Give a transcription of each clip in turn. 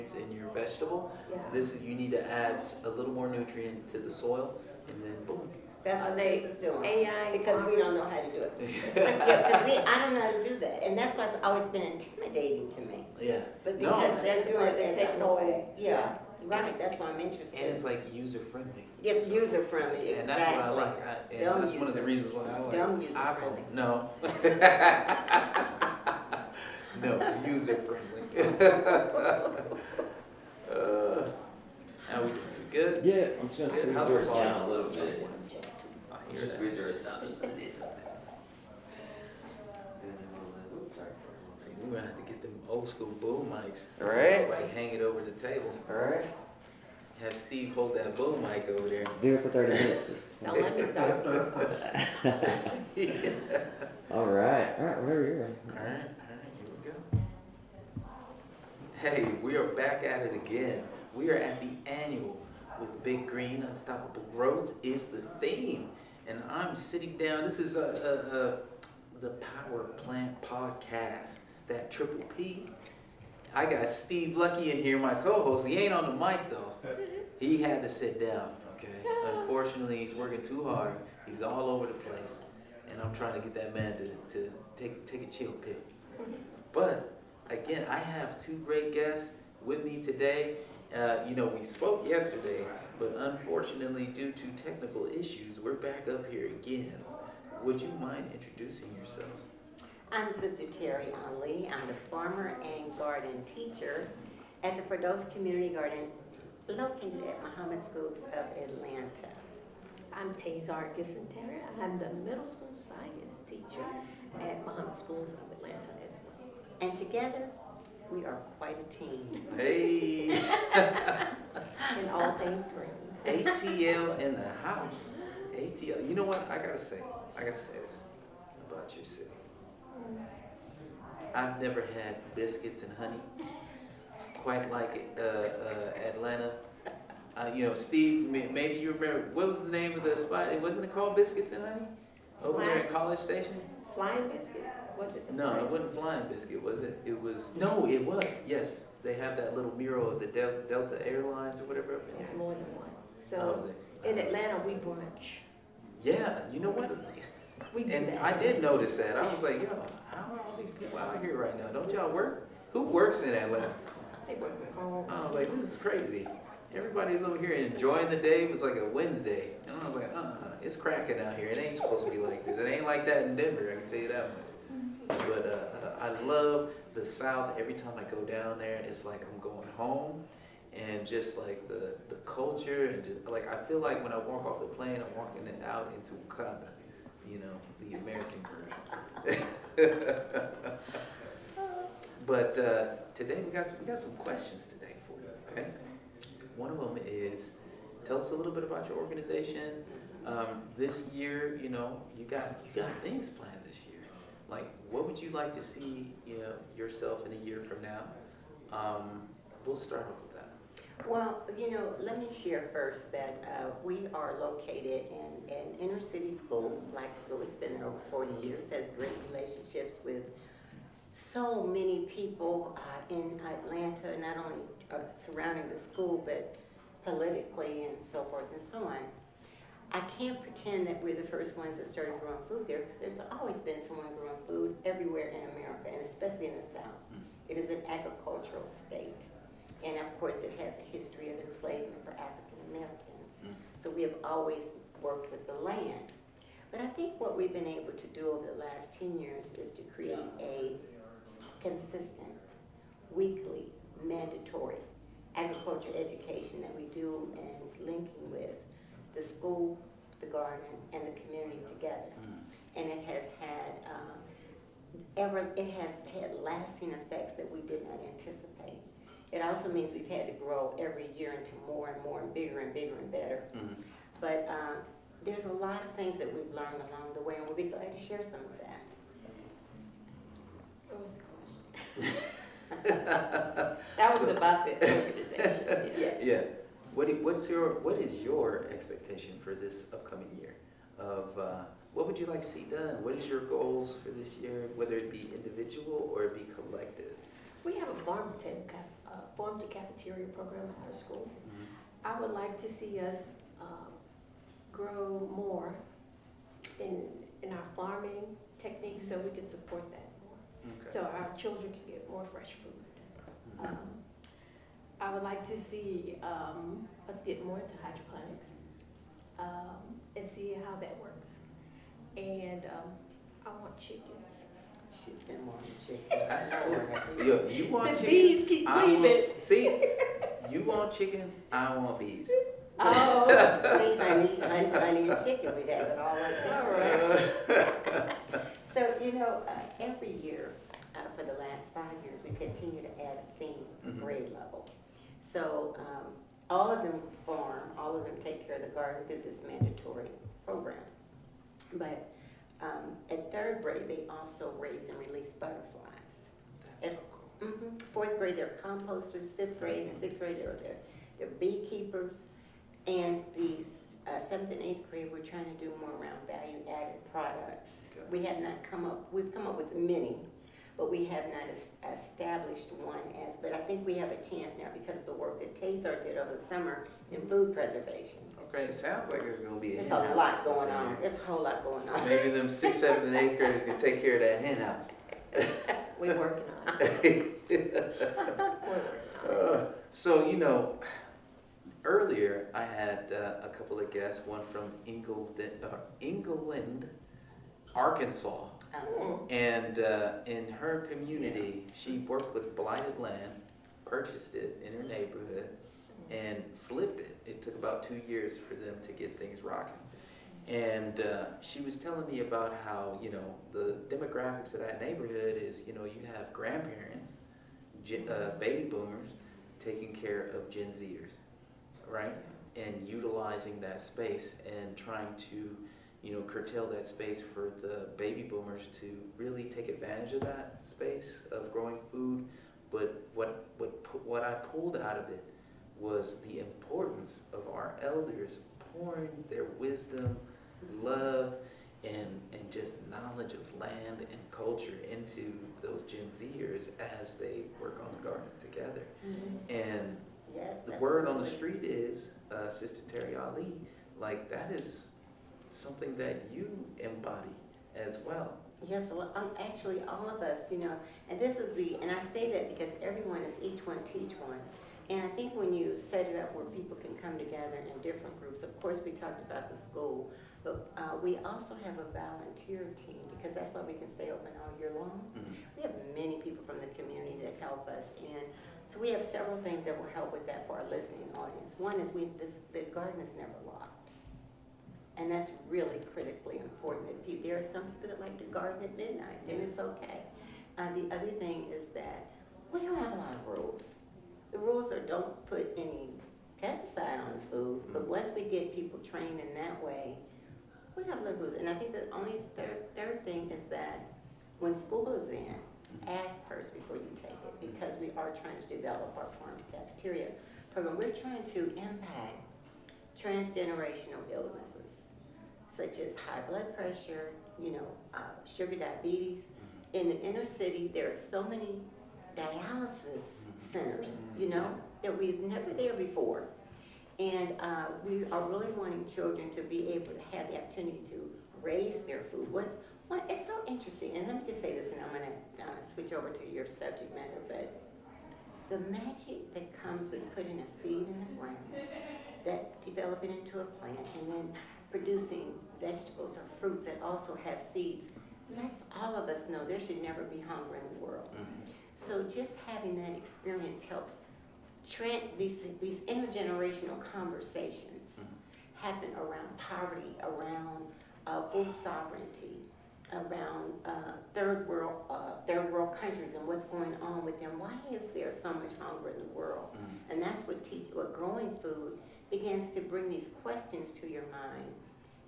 in your vegetable. Yeah. This is, you need to add a little more nutrient to the soil, and then boom. That's what this is doing. AI Because we don't know how to do it. Yeah, because I don't know how to do that. And that's why it's always been intimidating to me. Yeah. But No. because they're doing it as Take a it whole, away. yeah, right, that's why I'm interested. And it's like user friendly. It's user friendly, exactly. And that's what I like. And Dumb that's one of the user. reasons why I like Dumb user iPhone. friendly. No. No, user friendly. How we doing? We good? Yeah, I'm just gonna squeeze How's yours your down a little bit. I hear Just that. squeeze yours down just a little bit. Oops, sorry. See, we're gonna have to get them old school boom mics. Right. Everybody hang it over the table. Alright. Have Steve hold that boom mic over there. Do it for 30 minutes. Don't let me start. Alright, whenever you're ready. All right, here we go. Hey, we are back at it again. We are at the annual with Big Green. Unstoppable Growth is the theme. And I'm sitting down. This is the Power Plant Podcast, that triple P. I got Steve Lucky in here, my co-host. He ain't on the mic though. He had to sit down, okay? Unfortunately, he's working too hard. He's all over the place. And I'm trying to get that man to take a chill pill. But again, I have two great guests with me today. We spoke yesterday, but unfortunately, due to technical issues, we're back up here again. Would you mind introducing yourselves? I'm Sister Terri Ali. I'm the farmer and garden teacher at the Firdaus Community Garden located at Mohammed Schools of Atlanta. I'm Tazar Gissentanner. I'm the middle school science teacher at Mohammed Schools of Atlanta as well. And together, we are quite a team. Hey, And all things green. ATL in the house. ATL. You know what? I gotta say this about your city. I've never had biscuits and honey quite like Atlanta. Steve, maybe you remember, what was the name of the spot? Wasn't it called Biscuits and Honey? Over there at College Station? Flying biscuit? Was it the No, flying? it wasn't Flying Biscuit, was it? No, it was, yes. They have that little mural of the Delta Airlines or whatever up in It's there. more than one. Oh, So in Atlanta, we brunch. Yeah, you know what? We do And that. I did notice that. I was like, how are all these people out here right now? Don't y'all work? Who works in Atlanta? They work from home. I was like, this is crazy. Everybody's over here enjoying the day. It was like a Wednesday. And I was like, it's cracking out here. It ain't supposed to be like this. It ain't like that in Denver, I can tell you that much. But I love the South. Every time I go down there, it's like I'm going home. And just like the culture, and just, like I feel like when I walk off the plane, I'm walking it out into Wakanda, the American version. But today we got some questions today for you. Okay, one of them is, tell us a little bit about your organization. This year, you got things planned this year. Like, what would you like to see, yourself in a year from now? We'll start off with that. Well, let me share first that we are located in an inner city school, black school. It's been there over 40 years, has great relationships with so many people in Atlanta, not only surrounding the school, but politically and so forth and so on. I can't pretend that we're the first ones that started growing food there, because there's always been someone growing food everywhere in America, and especially in the South. It is an agricultural state. And of course, it has a history of enslavement for African Americans. So we have always worked with the land. But I think what we've been able to do over the last 10 years is to create a consistent, weekly, mandatory agriculture education that we do in linking with the school, the garden, and the community together. And it has had lasting effects that we did not anticipate. It also means we've had to grow every year into more and more and bigger and bigger and better. But there's a lot of things that we've learned along the way, and we'll be glad to share some of that. What was the question? That was about the organization. Yes. Yeah. What is your expectation for this upcoming year? What would you like to see done? What is your goals for this year, whether it be individual or it be collective? We have a farm-to-table formed the cafeteria program at our school. I would like to see us grow more in our farming techniques so we can support that more. Okay. So our children can get more fresh food. I would like to see us get more into hydroponics and see how that works. And I want chickens. She's been wanting chicken. That's cool. Yo, you want The chicken? bees keep I leaving. See, you want chicken, I want bees. Oh, See, honey and chicken, we'd have it all like that. all right. So, every year, for the last 5 years, we continue to add a theme, grade level. So, all of them farm, all of them take care of the garden through this mandatory program. But at 3rd grade, they also raise and release butterflies. That's so cool. 4th grade, they're composters. 5th grade and 6th grade, they're beekeepers. And these 7th and 8th grade, we're trying to do more around value-added products. Okay. We've come up with many, but we have not established one but I think we have a chance now because of the work that Tazar did over the summer in food preservation. Okay, it sounds like there's gonna be a There's hen a house lot going over on. there. There's a whole lot going on. Maybe them 6th, 7th, and 8th graders can take care of that hen house. We're working on it. We're working on it. So, earlier I had a couple of guests, one from England, Arkansas. And in her community, she worked with blighted land, purchased it in her neighborhood, and flipped it. It took about 2 years for them to get things rocking. And she was telling me about how, the demographics of that neighborhood is, you have grandparents, baby boomers, taking care of Gen Zers, right? And utilizing that space and trying to curtail that space for the baby boomers to really take advantage of that space of growing food. But what I pulled out of it was the importance of our elders pouring their wisdom, love, and just knowledge of land and culture into those Gen Zers as they work on the garden together. And Yes, the word on the absolutely. street is, Sister Terri Ali, like that is something that you embody as well. Yes, well, actually all of us, and this is and I say that because everyone is each one teach one. And I think when you set it up where people can come together in different groups, of course we talked about the school, but we also have a volunteer team because that's why we can stay open all year long. We have many people from the community that help us, and so we have several things that will help with that for our listening audience. One is the garden is never locked, and that's really critically important. There are some people that like to garden at midnight, and it's okay. The other thing is that we don't have a lot of rules. The rules are don't put any pesticide on the food, but once we get people trained in that way, we have little rules. And I think the only third thing is that when school is in, ask first before you take it, because we are trying to develop our farm to cafeteria program. We're trying to impact transgenerational illnesses, such as high blood pressure, sugar diabetes. In the inner city, there are so many dialysis centers, that we've never there before. And we are really wanting children to be able to have the opportunity to raise their food. It's so interesting, and let me just say this, and I'm going to switch over to your subject matter, but the magic that comes with putting a seed in the ground, that developing into a plant, and then producing vegetables or fruits that also have seeds, that's all of us know there should never be hunger in the world. So just having that experience helps these intergenerational conversations happen around poverty, around food sovereignty, around third world countries and what's going on with them. Why is there so much hunger in the world? And that's what growing food begins to bring these questions to your mind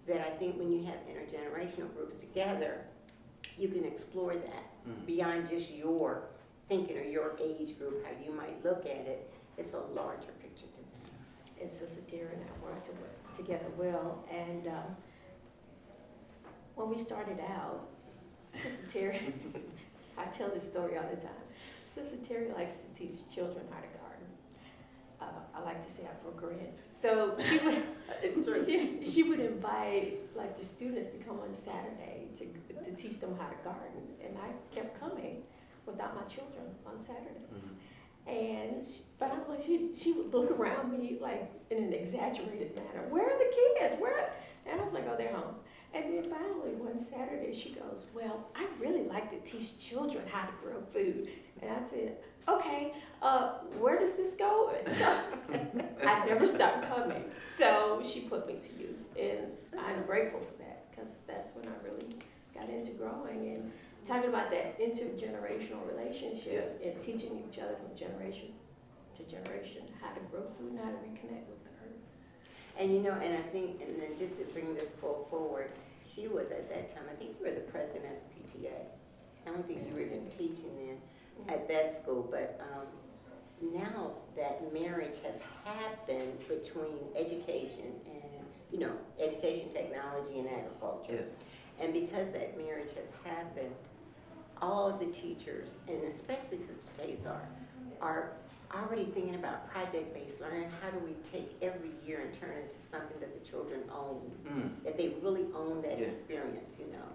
that I think when you have intergenerational groups together, you can explore that beyond just your thinking or your age group, how you might look at it. It's a larger picture to things. And Sister Terri and I work together well. And when we started out, Sister Terri, I tell this story all the time. Sister Terri likes to teach children how to garden. I like to say I broke her in. So she would, It's true. she would invite like the students to come on Saturday to teach them how to garden. And I kept coming without my children on Saturdays. And but I'm like, she would look around me like in an exaggerated manner. Where are the kids? Where? And I was like, oh, they're home. And then finally one Saturday she goes, well, I really like to teach children how to grow food. And I said, okay, where does this go? And so I never stopped coming. So she put me to use, and I'm grateful for that because that's when I really got into growing and talking about that intergenerational relationship and teaching each other from generation to generation how to grow food and how to reconnect with the earth. And you know, and I think, and then just to bring this forward, she was at that time, I think you were the president of PTA. I don't think you were even teaching then at that school, but now that marriage has happened between education and, you know, education, technology, and agriculture. Yes. And because that marriage has happened, all of the teachers, and especially Sister Tazar, are already thinking about project-based learning. How do we take every year and turn it into something that the children own, that they really own that experience, you know.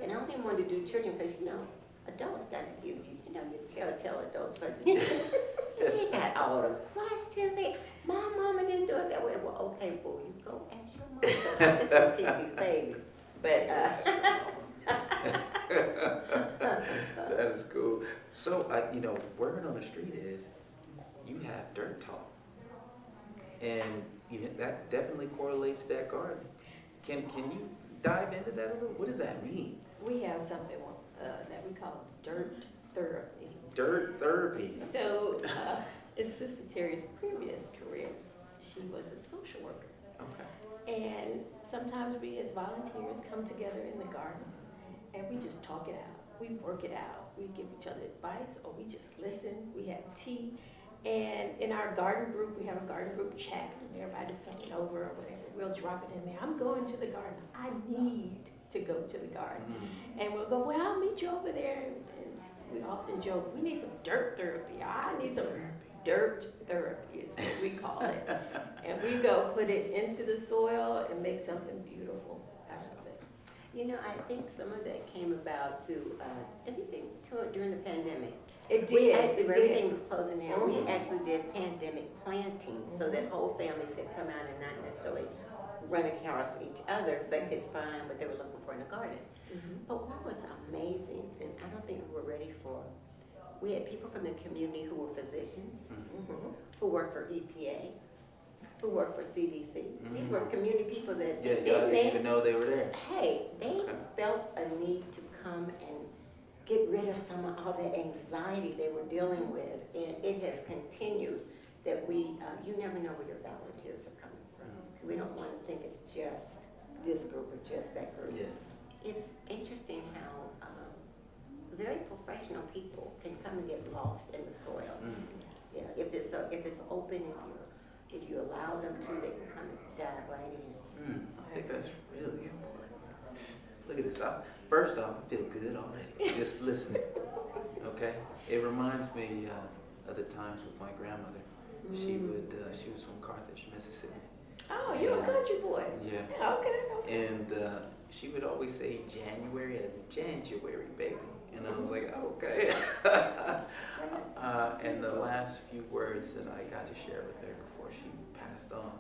And I don't even want to do children because, you know, adults got to give you, you know, you tell adults, but they got all the questions. My mama didn't do it that way. Well, okay, boo, you go ask your mama. I'm just going to teach these babies. But, that is cool. So, you know, word on the street is you have dirt talk. And that definitely correlates to that garden. Can you dive into that a little? What does that mean? We have something that we call dirt therapy. Dirt therapy. So, in Sister Terri's previous career, she was a social worker. Okay. And sometimes we as volunteers come together in the garden and we just talk it out. We work it out. We give each other advice or we just listen. We have tea. And in our garden group, we have a garden group chat and everybody's coming over or whatever. We'll drop it in there. I'm going to the garden. I need to go to the garden. And we'll go, well, I'll meet you over there. And we often joke, we need some dirt therapy. I need some dirt therapy is what we call it. And we go put it into the soil and make something beautiful out of it. you know, I think some of that came about during the pandemic. It We did. actually, It where did. everything was closing down, we actually did pandemic planting so that whole families could come out and not necessarily run across each other, but could find what they were looking for in the garden. But what was amazing, and I don't think we were ready for, we had people from the community who were physicians, who worked for EPA, who worked for CDC. These were community people that Yeah, y'all didn't even know they were there. Hey, they felt a need to come and get rid of some of all that anxiety they were dealing with, and it has continued that you never know where your volunteers are coming from. We don't want to think it's just this group or just that group. Yeah. It's interesting how very professional people can come and get lost in the soil. Yeah, if it's open, if you allow them to, they can come and dive right in. I think that's really important. Look at this. First off, I feel good already, just listening. Okay? It reminds me of the times with my grandmother. She was from Carthage, Mississippi. Oh, you're a country boy. Yeah. Yeah, okay. And she would always say January as January, baby. And I was like, okay. And the last few words that I got to share with her before she passed on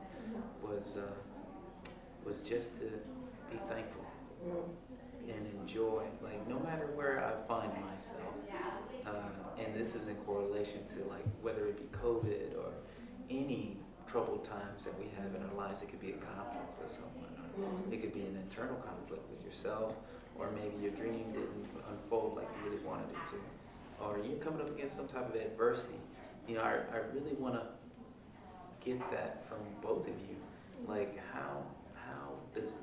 was just to be thankful and enjoy, like no matter where I find myself. And this is in correlation to like whether it be COVID or any troubled times that we have in our lives. It could be a conflict with someone, or it could be an internal conflict with yourself, or maybe your dream didn't unfold like you really wanted it to, or you're coming up against some type of adversity. You know, I really want to get that from both of you. Like how does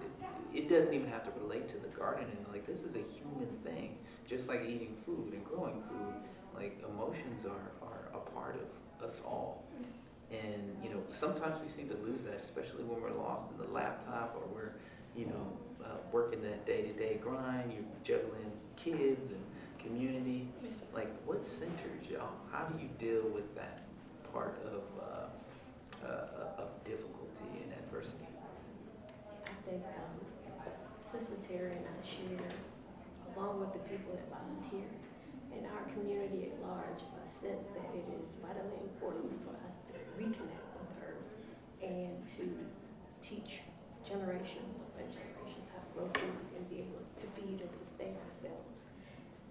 it doesn't even have to relate to the gardening. Like this is a human thing, just like eating food and growing food. Like emotions are a part of us all. And, you know, sometimes we seem to lose that, especially when we're lost in the laptop or we're, you know, working that day-to-day grind. You're juggling kids and community. Like, what centers y'all? How do you deal with that part of difficulty and adversity? I think Sister Terri and I share, along with the people that volunteer in our community at large, a sense that it is vitally important for us to reconnect with the earth and to teach generations upon generations how to grow food and be able to feed and sustain ourselves.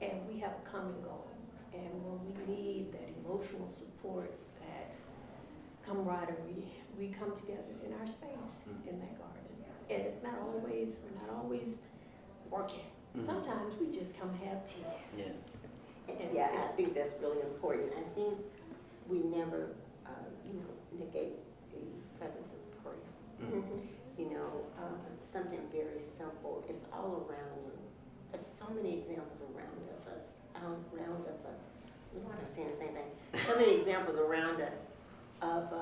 And we have a common goal. And when we need that emotional support, that camaraderie, we come together in our space in that garden. And it's not always, we're not always working. Sometimes we just come have tea. Yeah. Yeah, I think that's really important. I think we never, negate the presence of prayer. You know, something very simple. It's all around you. There's so many examples around us. Lord, I'm saying the same thing. So many examples around us of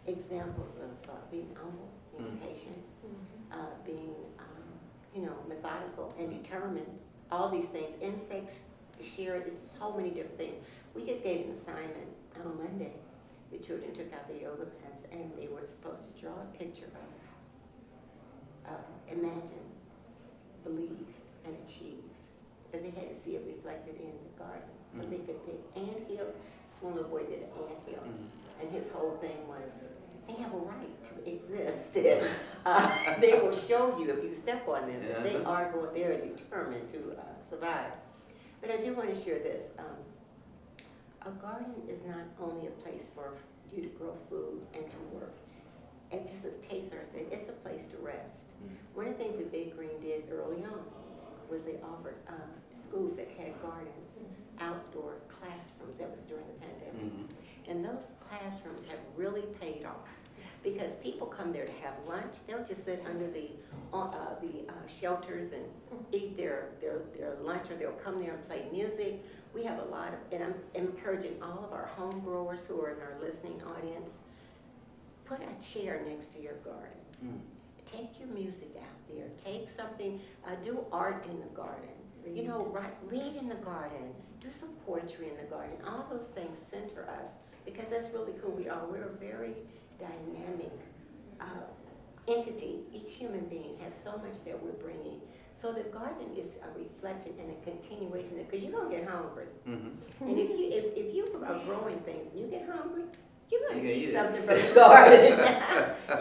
examples of being humble, being patient, being, methodical and determined. All these things. Insects, share it. It's so many different things. We just gave an assignment on Monday. The children took out the yoga pants and they were supposed to draw a picture of imagine, believe, and achieve. But they had to see it reflected in the garden. So they could pick anthills. This one little boy did an anthill. And his whole thing was, they have a right to exist. They will show you if you step on them that they are going, they are determined to survive. But I do want to share this. A garden is not only a place for you to grow food and to work. And just as Tazar said, it's a place to rest. One of the things that Big Green did early on was they offered schools that had gardens, outdoor classrooms. That was during the pandemic. And those classrooms have really paid off because people come there to have lunch. They'll just sit under the shelters and eat their lunch, or they'll come there and play music. We have a lot of, and I'm encouraging all of our home growers who are in our listening audience, put a chair next to your garden. Take your music out there. Take something, do art in the garden. Read in the garden. Do some poetry in the garden. All those things center us because that's really who we are. We're a very dynamic entity. Each human being has so much that we're bringing. So the garden is a reflection and a continuation, because you're going to get hungry. And if you are growing things and you get hungry, you're going to eat something from the garden.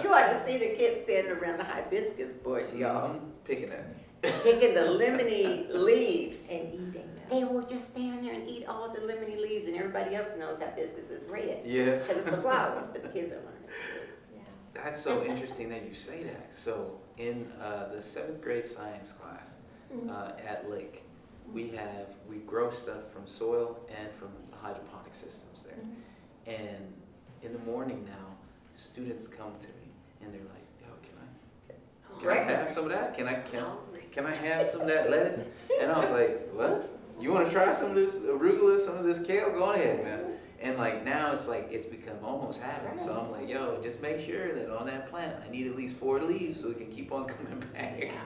You ought to see the kids standing around the hibiscus bush, y'all. Picking it. Picking the lemony leaves. And eating them. They will just stand there and eat all the lemony leaves, and everybody else knows hibiscus is red. Yeah. Because it's the flowers, but the kids are learning. That's so interesting that you say that. So in the 7th grade science class at Lake, we grow stuff from soil and from hydroponic systems there. And in the morning now, students come to me and they're like, "Yo, can I have some of that? Can I have some of that lettuce?" And I was like, "What? You want to try some of this arugula, some of this kale? Go on ahead, man." And like now it's become almost habit. So I'm like, "Yo, just make sure that on that plant I need at least 4 leaves so it can keep on coming back."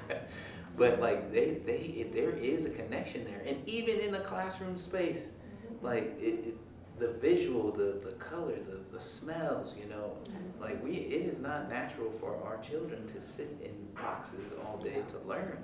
But like there is a connection there, and even in the classroom space, like the visual, the color, the smells, like it is not natural for our children to sit in boxes all day to learn.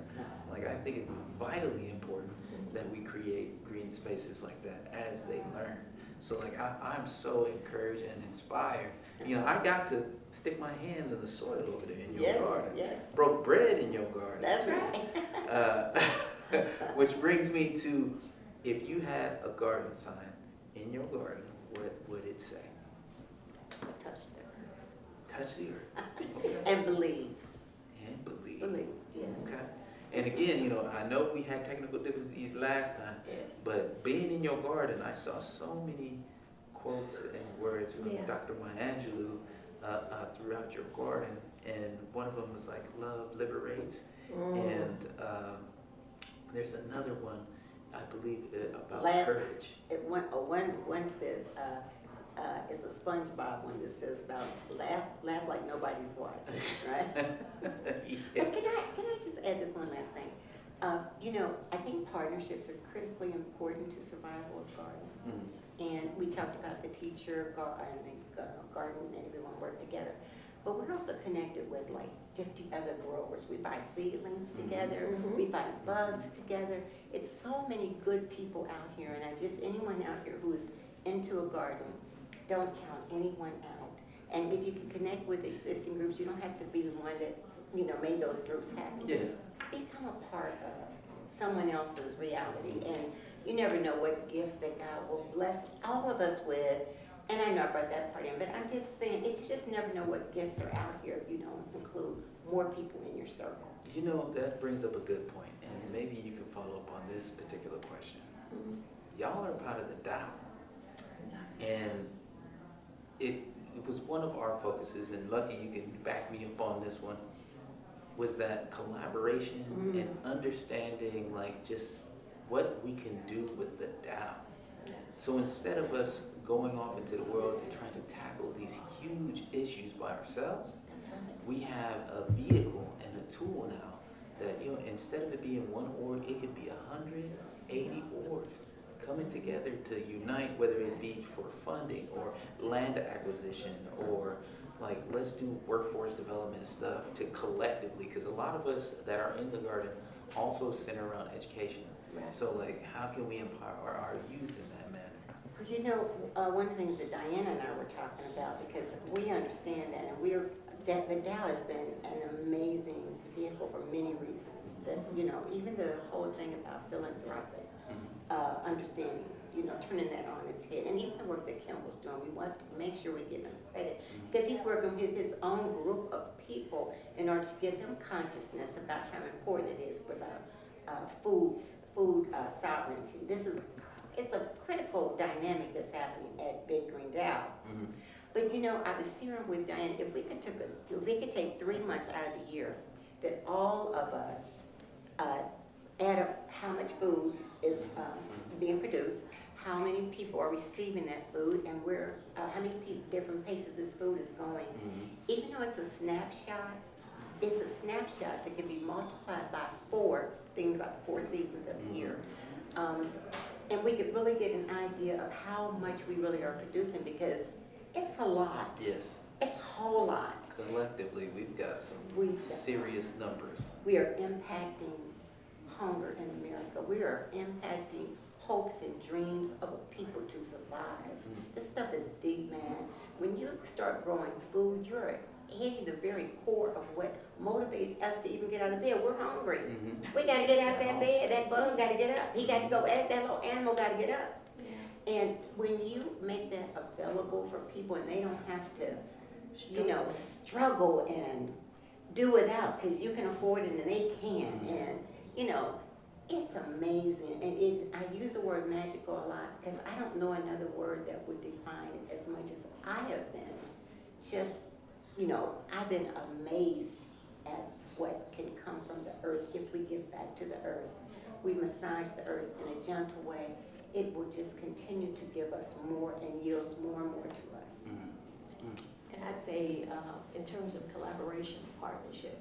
Like I think it's vitally important that we create green spaces like that as they learn. So like I'm so encouraged and inspired. I got to stick my hands in the soil over there in your garden. Yes. Broke bread in your garden. That's right. Which brings me to, if you had a garden sign in your garden, what would it say? Touch the earth. Touch the earth. Okay. And believe. And believe. Believe, yes. Okay. And again, I know we had technical difficulties last time, but being in your garden, I saw so many quotes and words from Dr. Maya Angelou throughout your garden, and one of them was like, "Love liberates," and there's another one, I believe, about courage. One says, it's a SpongeBob one that says about laugh like nobody's watching, right? But can I just add this one last thing? You know, I think partnerships are critically important to survival of gardens. Mm-hmm. And we talked about the teacher and the garden and everyone work together. But we're also connected with like 50 other growers. We buy seedlings together. Mhm. We find bugs together. It's so many good people out here. And anyone out here who is into a garden, don't count anyone out. And if you can connect with existing groups, you don't have to be the one that, you know, made those groups happen. Yeah. Just become a part of someone else's reality. And you never know what gifts that God will bless all of us with. And I know I brought that part in, but I'm just saying, you just never know what gifts are out here if you don't include more people in your circle. You know, that brings up a good point, and maybe you can follow up on this particular question. Mhm. Y'all are part of the DAO, and it was one of our focuses, and Lucky, you can back me up on this one, was that collaboration and understanding like just what we can do with the DAO. So instead of us going off into the world and trying to tackle these huge issues by ourselves, That's right. we have a vehicle and a tool now that, you know, instead of it being one org, it could be 180 orgs coming together to unite, whether it be for funding or land acquisition or like, let's do workforce development stuff to collectively, because a lot of us that are in the garden also center around education. Right. So like, how can we empower our youth in that manner? Well, you know, one of the things that Diana and I were talking about, because we understand that, and the DAO has been an amazing vehicle for many reasons. That, you know, even the whole thing about philanthropic understanding, you know, turning that on its head, and even the work that Kimball's doing, we want to make sure we give him credit, because he's working with his own group of people in order to give them consciousness about how important it is for the food sovereignty. It's a critical dynamic that's happening at Big Green DAO. Mm-hmm. But you know, I was sharing with Diane, if we could take 3 months out of the year, that all of us add up how much food is being produced, how many people are receiving that food, and how many different places this food is going. Mm-hmm. Even though it's a snapshot that can be multiplied by 4, thinking about the 4 seasons of the year. And we could really get an idea of how much we really are producing, because it's a lot. Yes. It's a whole lot. Collectively, we've got some serious numbers. We are impacting hunger in America. We are impacting hopes and dreams of a people to survive. This stuff is deep, man. When you start growing food, you're hitting the very core of what motivates us to even get out of bed. We're hungry. We got to get out of that bed. That bug got to get up. He got to go. That little animal got to get up. And when you make that available for people and they don't have to, you know, struggle and do without, because you can afford it and they can, and you know, it's amazing. And I use the word magical a lot because I don't know another word that would define it as much as I have been. Just, you know, I've been amazed at what can come from the earth if we give back to the earth. We massage the earth in a gentle way. It will just continue to give us more and yields more and more to us. And I'd say, in terms of collaboration, partnership,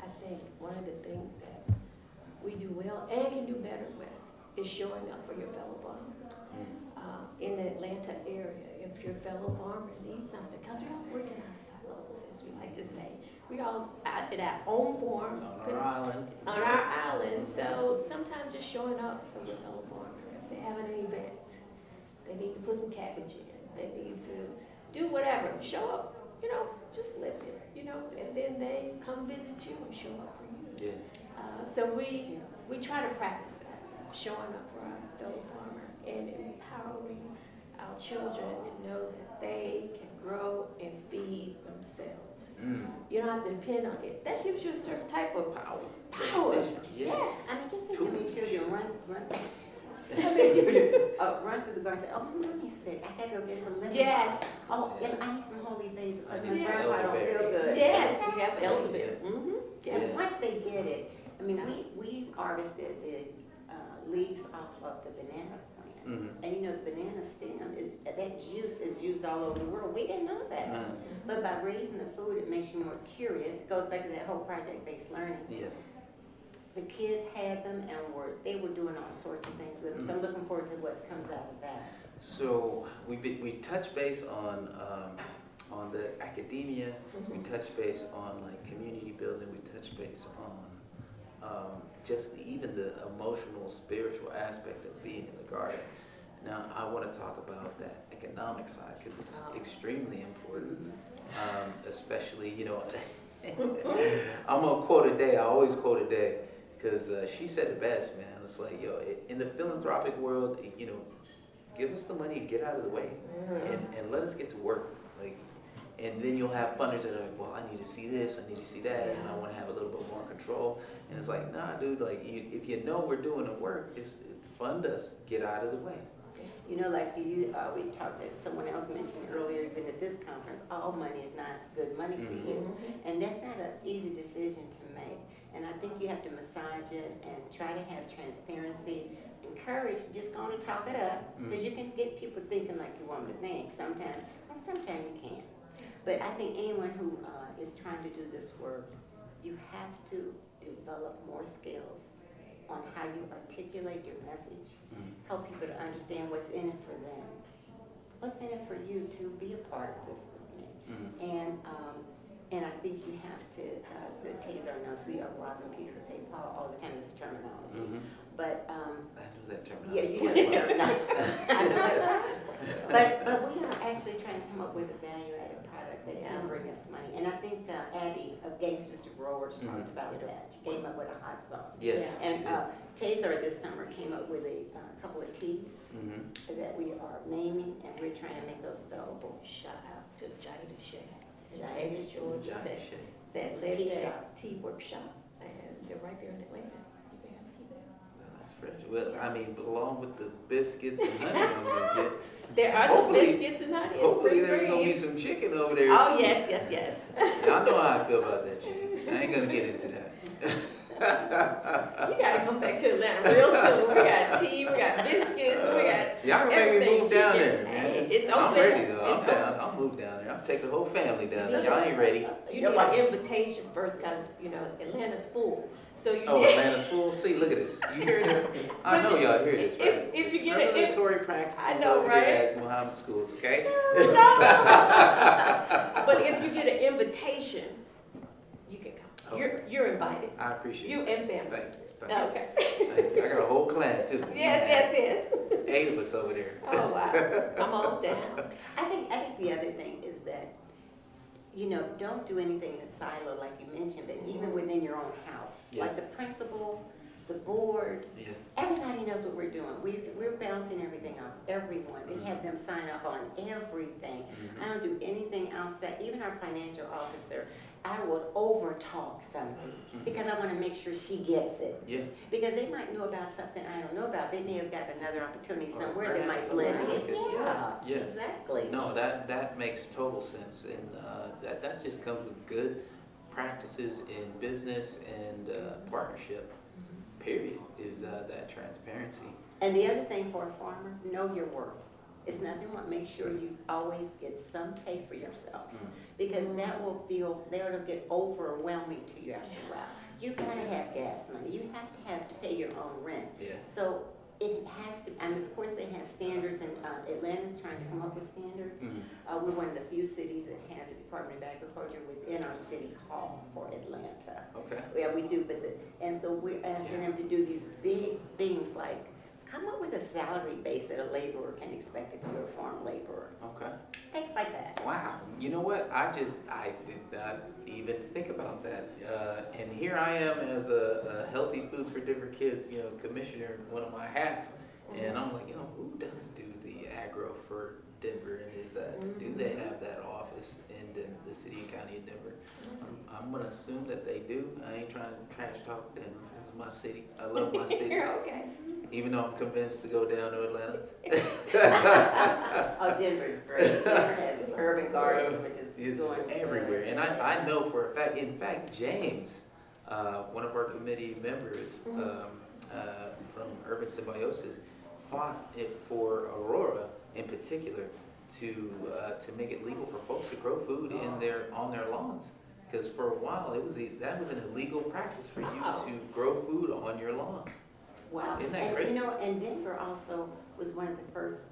I think one of the things that we do well and can do better with is showing up for your fellow farmer. In the Atlanta area, if your fellow farmer needs something, because we all work in our silos, as we like to say. We all out at our own farm. On our island. On our island. So sometimes just showing up for your fellow farmer. If they're having an event, they need to put some cabbage in. They need to do whatever. Show up, you know, just live it, you know, and then they come visit you and show up for you. Yeah. So we try to practice that, showing up for our fellow farmer and empowering our children to know that they can grow and feed themselves. You don't have to depend on it. That gives you a certain type of power. Yes. I mean, just think how many children run through the garden and say, oh, mommy said, I gotta go get some lemon. Yes. Oh, yeah, I need some holy basil because I my need some grandpa don't elderberry. feel good. Yes, we have elderberry. Because Yes. once they get it, I mean, we harvested the leaves off of the banana plant. And you know, the banana stem, that juice is used all over the world. We didn't know that. But by raising the food, it makes you more curious. It goes back to that whole project-based learning. Yes. the kids had them and they were doing all sorts of things with them. So I'm looking forward to what comes out of that. So we touch base on the academia, we touch base on like community building, we touch base on just even the emotional, spiritual aspect of being in the garden. Now I want to talk about that economic side because it's extremely important, especially, you know, I'm gonna quote a day, I always quote a day, because she said it best, man. It's like, yo, in the philanthropic world, you know, give us the money and get out of the way, and let us get to work. Like, and then you'll have funders that are like, well, I need to see this, I need to see that, and I want to have a little bit more control. And it's like, nah, dude, like, if you know we're doing the work, just fund us, get out of the way. You know, like we talked, someone else mentioned earlier, even at this conference, all money is not good money for you. And that's not an easy decision to make. And I think you have to massage it and try to have transparency, encourage, just go on and talk it up, because you can get people thinking like you want them to think sometimes, and sometimes you can't. But I think anyone who is trying to do this work, you have to develop more skills on how you articulate your message, help people to understand what's in it for them, what's in it for you to be a part of this with me. And I think you have to, the Tazar knows we are robbing Peter to pay Paul all the time, it's a terminology. But I know that terminology. yeah, you know the terminology. I know that. But we are actually trying to come up with a value-added product that can bring us money. And I think Abby of Gangsters to Growers talked about that. She came up with a hot sauce. Yes. And Tazar this summer came up with a couple of teas that we are naming, and we're trying to make those available. Shout out to Jada Shea. Jada Shea. That led Tea that shop. tea workshop, and they're right there in Atlanta. You can have tea there. That's fresh. Well, I mean, along with the biscuits and honey I'm gonna get. There are some Hopefully- biscuits and honey. Hopefully there's gonna be some chicken over there Oh, too. yes. Y'all know how I feel about that chicken. I ain't gonna get into that. You gotta come back to Atlanta real soon. We got tea, we got biscuits, we got Y'all can make me everything move down chicken. there, man. Hey, it's I'm open. ready though. It's I'm down. I'll move down there. I'll take the whole family down there. Y'all ain't ready. You need an invitation first, because, you know, Atlanta's full. So you Oh, need, Atlanta's full. See, look at this. You hear this? I know y'all hear this, right? if you It's get an regulatory practices I know, over here right? at Mohammed Schools, okay? but if you get an invitation, you can come. Okay. You're invited. I appreciate You it. and family. Thank you. Thank you. Okay. Thank you. I got a whole clan too. Yes. 8 of us over there. Oh, wow. I'm all down. I think the other thing is that, you know, don't do anything in a silo like you mentioned, but even within your own house. Yes. Like the principal, the board, Yeah. everybody knows what we're doing. We're bouncing everything off everyone. They have them sign up on everything. I don't do anything outside, even our financial officer. I would over talk something because I want to make sure she gets it. Yeah. Because they might know about something I don't know about. They may have got another opportunity Or somewhere that might somewhere blend like in. it. Yeah. Exactly. No, that makes total sense, and that's just comes with good practices in business and partnership. Period. Is that transparency. And the other thing for a farmer, know your worth. It's nothing but make sure you always get some pay for yourself, because that'll get overwhelming to you after a while. You gotta have gas money. You have to pay your own rent. Yeah. So it has to. I mean, of course, they have standards, and Atlanta's trying to come up with standards. We're one of the few cities that has a Department of Agriculture within our city hall for Atlanta. Okay. Yeah, we do, and so we're asking them to do these big things like come up with a salary base that a laborer can expect if you're a farm laborer. Okay. Things like that. Wow. You know what? I did not even think about that. And here I am as a Healthy Foods for Different Kids, you know, commissioner, one of my hats. And I'm like, you know, who does do the agro for Denver? And do they have that office in the city and county of Denver? I'm going to assume that they do. I ain't trying to trash talk Denver. This is my city. I love my city. You're okay. Even though I'm convinced to go down to Atlanta. Oh, Denver's great. Denver has urban gardens, which is It's going everywhere. And I know for a fact, in fact, James, one of our committee members from Urban Symbiosis, fought it for Aurora in particular to make it legal for folks to grow food on their lawns. Because for a while, that was an illegal practice for you Wow. to grow food on your lawn. Wow. Isn't that And, crazy? you know, and Denver also was one of the first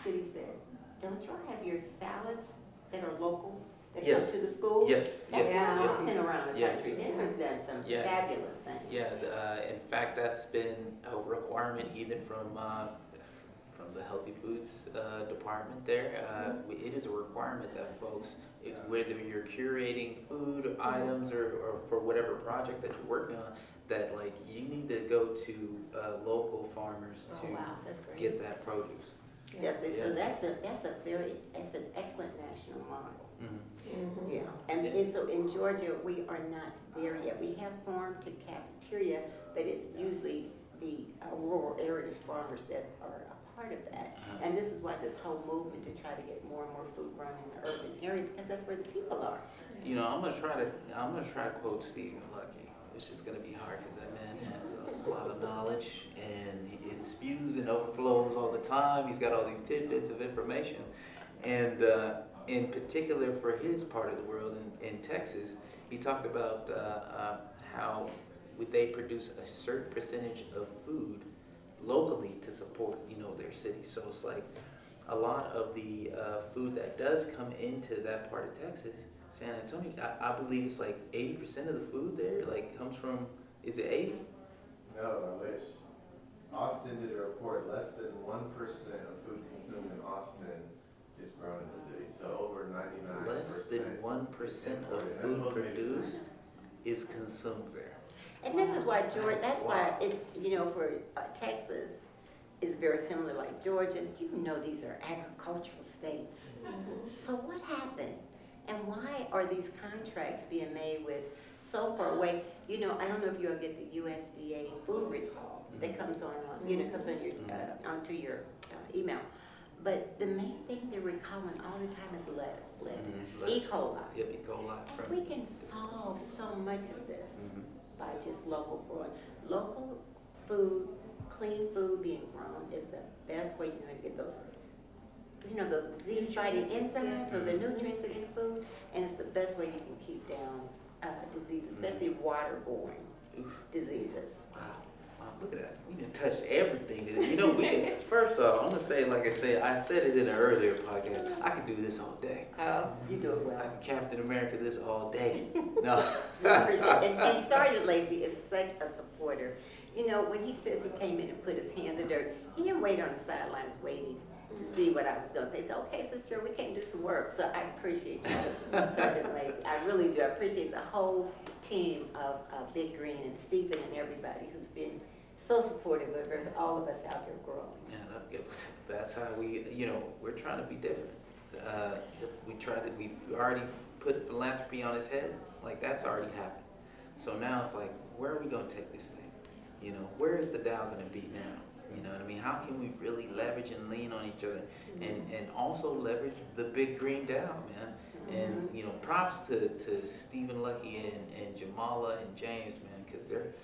cities that, don't y'all have your salads that are local, that Yes. come to the schools? Yes, That's yeah, Yeah. not happening around the Yeah. country. Denver's done some Yeah. fabulous things. Yeah, in fact, that's been a requirement even from the Healthy Foods department there. It is a requirement that folks, whether you're curating food items or for whatever project that you're working on, that like you need to go to local farmers Oh, to wow, that's great. get that produce. Yes, and Yeah. so that's an excellent national model. Mhm. Yeah, and so in Georgia, we are not there yet. We have farm to cafeteria, but it's usually the rural area farmers that are a part of that. And this is why this whole movement to try to get more and more food grown in the urban area, because that's where the people are. You know, I'm gonna try to quote Stephen Lucky, which is gonna be hard because that man has a lot of knowledge and it spews and overflows all the time. He's got all these tidbits of information, and in particular for his part of the world in Texas, he talked about how they produce a certain percentage of food locally to support, their city. So it's like a lot of the food that does come into that part of Texas, San Antonio, I believe it's like 80% of the food there like comes from, is it 80? No, I wish. Austin did a report, less than 1% of food consumed in Austin is grown in the city, so over 99%. Less than 1% of That's food supposed to be produced is consumed there. And this is why Georgia, that's why it, for Texas is very similar like Georgia. These are agricultural states. So what happened? And why are these contracts being made with so far away? I don't know if you'll get the USDA food recall that comes on, comes on your onto your email. But the main thing they're recalling all the time is lettuce, E. coli. Yep, E. coli. And we can solve so much of this by just local growing. Local food, clean food being grown is the best way you're going to get those, those disease-fighting enzymes or the nutrients that are in food, and it's the best way you can keep down disease, especially waterborne diseases. Wow, look at that. We done touched everything. First off, I'm going to say, like I said it in an earlier podcast, I could do this all day. Oh, You do it well. I can Captain America this all day. No. I appreciate it. And Sergeant Lacy is such a supporter. When he says he came in and put his hands in dirt, he didn't wait on the sidelines waiting to see what I was going to say. So, okay, sister, we came do some work. So I appreciate you, Sergeant Lacy. I really do. I appreciate the whole team of Big Green and Stephen and everybody who's been so supportive of all of us out there growing. Yeah, that's how we're trying to be different. We already put philanthropy on his head. Like, that's already happened. So now it's like, where are we going to take this thing? Where is the DAO going to be now? You know what I mean? How can we really leverage and lean on each other and also leverage the Big Green DAO, man? And, props to Stephen Lucky and Jamala and James, man, because they're,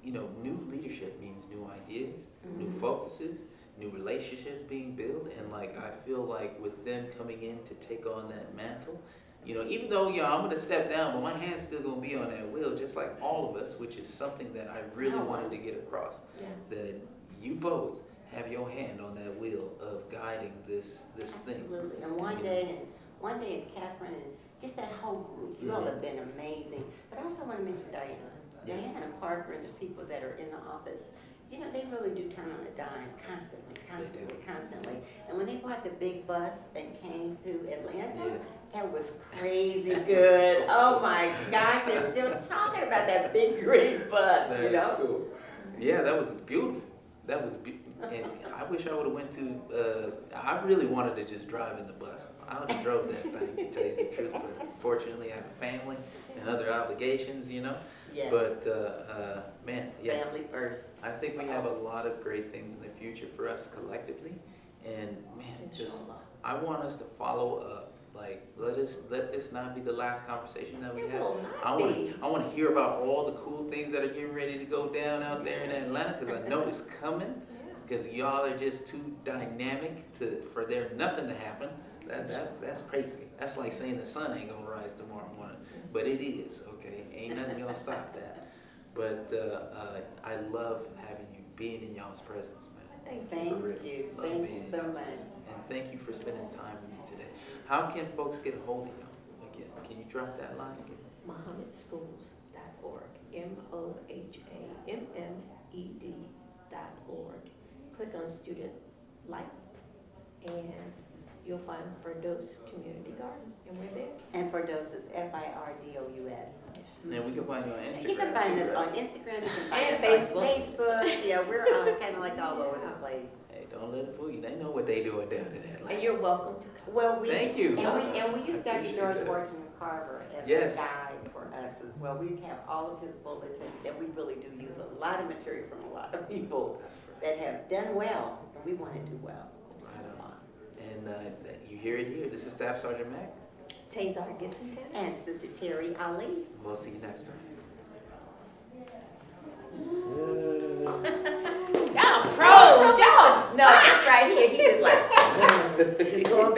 new leadership means new ideas, new focuses, new relationships being built. And, like, I feel like with them coming in to take on that mantle, even though, I'm going to step down, but my hand's still going to be on that wheel, just like all of us, which is something that I really wanted to get across. Yeah. That you both have your hand on that wheel of guiding this thing. Absolutely. And one day, and Catherine, and just that whole group, you all have been amazing. But I also want to mention Diana. Yes. Diana and Parker and the people that are in the office, they really do turn on a dime constantly. And when they bought the big bus and came to Atlanta, that was crazy good. Oh my gosh, they're still talking about that big green bus, That is cool. Yeah, that was beautiful. And I wish I would have went to, I really wanted to just drive in the bus. I would have drove that thing, to tell you the truth, but fortunately I have a family and other obligations, Yes. But, man, yeah. Family first. I think we have a lot of great things in the future for us collectively. And, man, I want us to follow up. Like, let this not be the last conversation that we have. I want to hear about all the cool things that are getting ready to go down out there in Atlanta, because I know it's coming. Because y'all are just too dynamic for there nothing to happen. That's crazy. That's like saying the sun ain't gonna rise tomorrow morning. But but it is, okay? Ain't nothing gonna stop that. But I love having you, being in y'all's presence, man. Thank Really you, love thank being you in so y'all's much. presence. And thank you for spending time with me today. How can folks get a hold of y'all again? Can you drop that line again? MohammedSchools.org, MohammedMed.org. Click on Student Life, and you'll find Firdaus Community Garden, and we're there. And Firdaus is Firdous. And we can find you on Instagram You can find too, us right? on Instagram, you can find And us Facebook. on Facebook. Yeah, we're kind of like all over the place. Hey, don't let it fool you. They know what they doing down in Atlanta. And you're welcome to come. Well, Thank you. And we use I Dr. appreciate George that. Washington Carver as Yes. a guide for us as well. We have all of his bulletins, and we really do use a lot of material from a lot of people That's right. that have done well, and we want to do well. Right on. And you hear it here. This is Staff Sergeant Mac. Tazar Gissentanner. And Sister Terri Ali. We'll see you next time. Y'all pros, y'all. No, it's right here. He is like, going